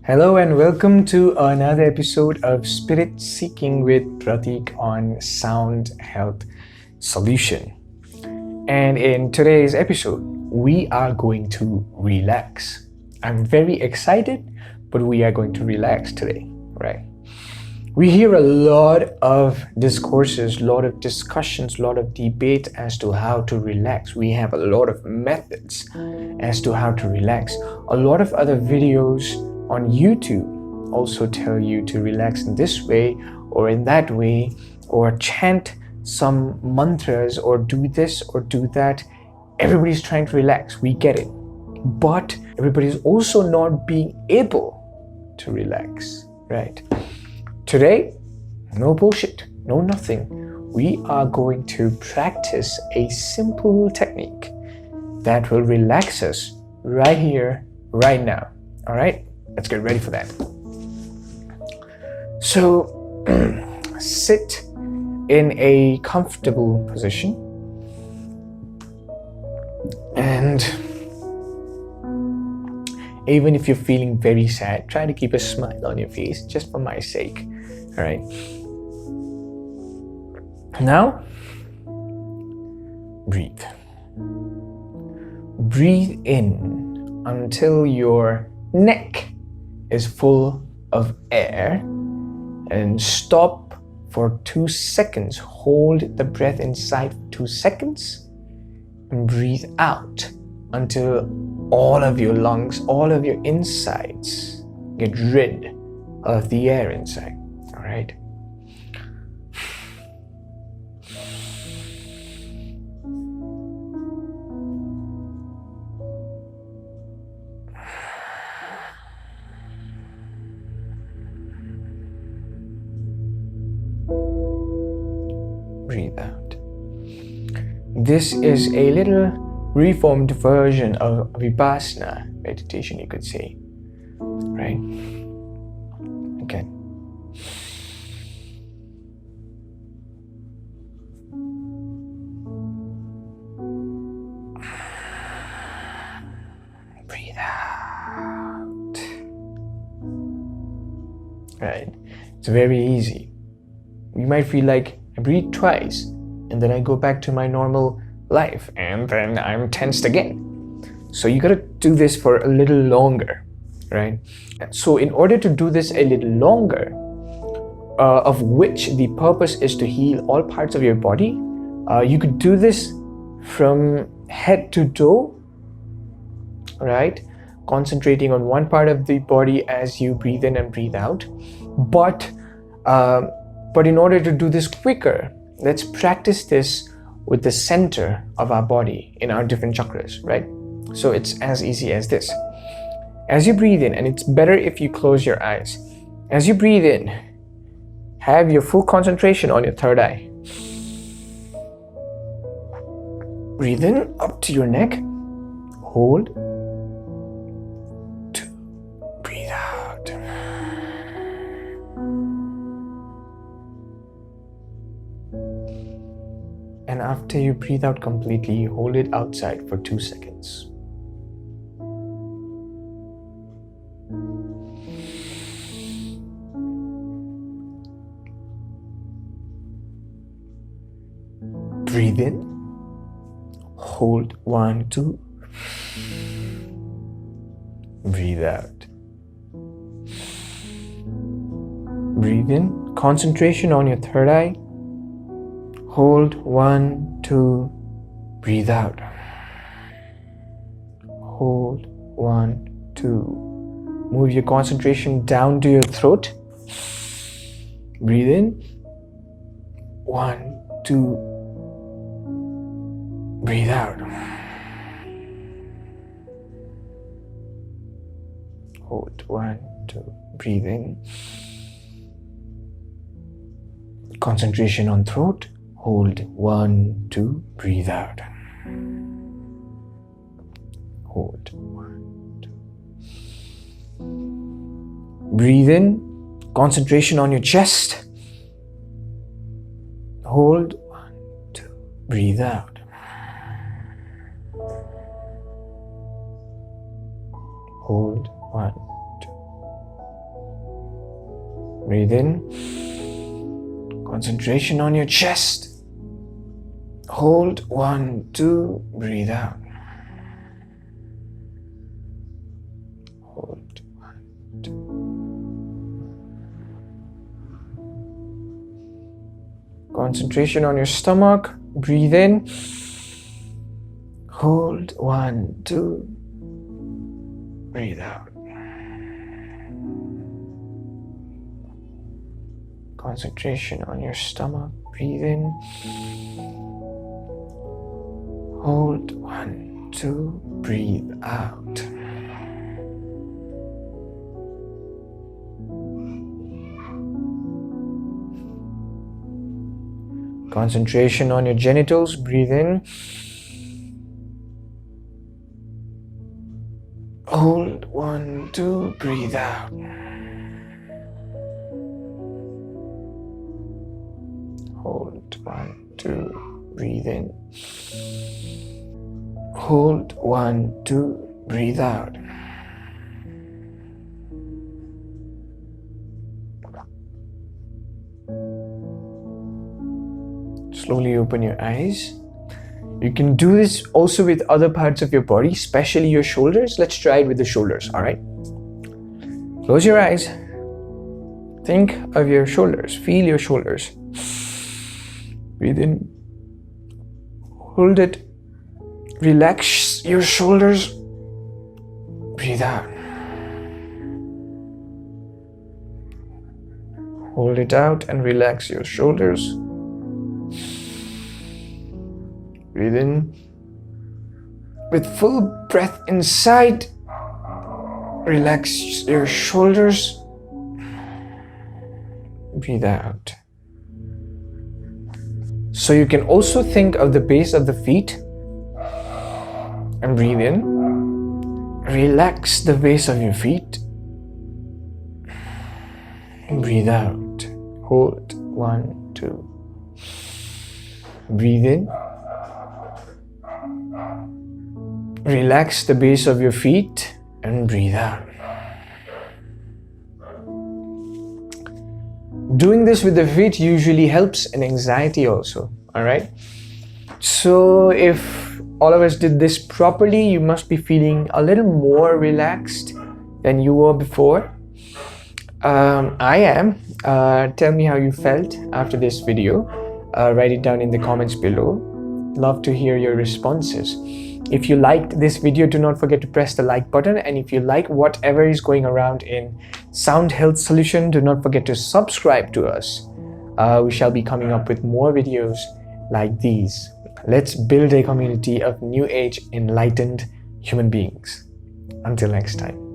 Hello and welcome to another episode of Spirit Seeking with Pratick on Sound Health Solution. And in today's episode, we are going to relax. I'm very excited, but we are going to relax today, right? We hear a lot of discourses, a lot of discussions, a lot of debate as to how to relax. We have a lot of methods as to how to relax. A lot of other videos on YouTube also tell you to relax in this way or in that way, or chant some mantras or do this or do that. Everybody's trying to relax, we get it. But everybody's also not being able to relax, right? Today, no bullshit, no nothing. We are going to practice a simple technique that will relax us right here, right now. All right, let's get ready for that. So, sit in a comfortable position and even if you're feeling very sad, try to keep a smile on your face just for my sake. All right. Now, breathe. Breathe in until your neck is full of air and stop for 2 seconds. Hold the breath inside for 2 seconds and breathe out until all of your lungs, all of your insides get rid of the air inside. All right. Breathe out. This is a little reformed version of Vipassana meditation, you could say, right? Again. Breathe out. Right. It's very easy. You might feel like I breathe twice and then I go back to my normal life and then I'm tensed again. So you gotta do this for a little longer, right? So in order to do this a little longer, of which the purpose is to heal all parts of your body, you could do this from head to toe, right? Concentrating on one part of the body as you breathe in and breathe out. But in order to do this quicker, let's practice this with the center of our body in our different chakras, right? So it's as easy as this. As you breathe in, and it's better if you close your eyes. As you breathe in, have your full concentration on your third eye. Breathe in up to your neck. Hold. 2. Breathe out. And after you breathe out completely, hold it outside for 2 seconds. Breathe in. Hold 1, 2. Breathe out. Breathe in. Concentration on your third eye. Hold 1, 2. Breathe out. Hold 1, 2. Move your concentration down to your throat. Breathe in. 1, 2. Breathe out. Hold 1, 2. Breathe in. Concentration on throat. Hold 1, 2. Breathe out. Hold 1, 2. Breathe in. Concentration on your chest. Hold 1, 2. Breathe out. Hold 1, 2. Breathe in. Concentration on your chest. Hold. 1, 2. Breathe out. Hold. 1, 2. Concentration on your stomach. Breathe in. Hold. 1, 2. Breathe out. Concentration on your stomach. Breathe in. Hold. 1, 2. Breathe out. Concentration on your genitals. Breathe in. Hold. 1, 2. Breathe out. Hold. 1, 2. Breathe in. Hold. 1, 2. Breathe out. Slowly open your eyes. You can do this also with other parts of your body, especially your shoulders. Let's try it with the shoulders, all right? Close your eyes. Think of your shoulders. Feel your shoulders. Breathe in. Hold it. Relax your shoulders. Breathe out. Hold it out and relax your shoulders. Breathe in. With full breath inside, relax your shoulders. Breathe out. So you can also think of the base of the feet and breathe in. Relax the base of your feet. Breathe out. Hold. 1, 2. Breathe in. Relax the base of your feet and breathe out. Doing this with the feet usually helps in anxiety also, alright? So if all of us did this properly, you must be feeling a little more relaxed than you were before. I am. Tell me how you felt after this video. Write it down in the comments below. Love to hear your responses. If you liked this video, do not forget to press the like button. And if you like whatever is going around in Sound Health Solution, do not forget to subscribe to us. We shall be coming up with more videos like these. Let's build a community of new age enlightened human beings. Until next time.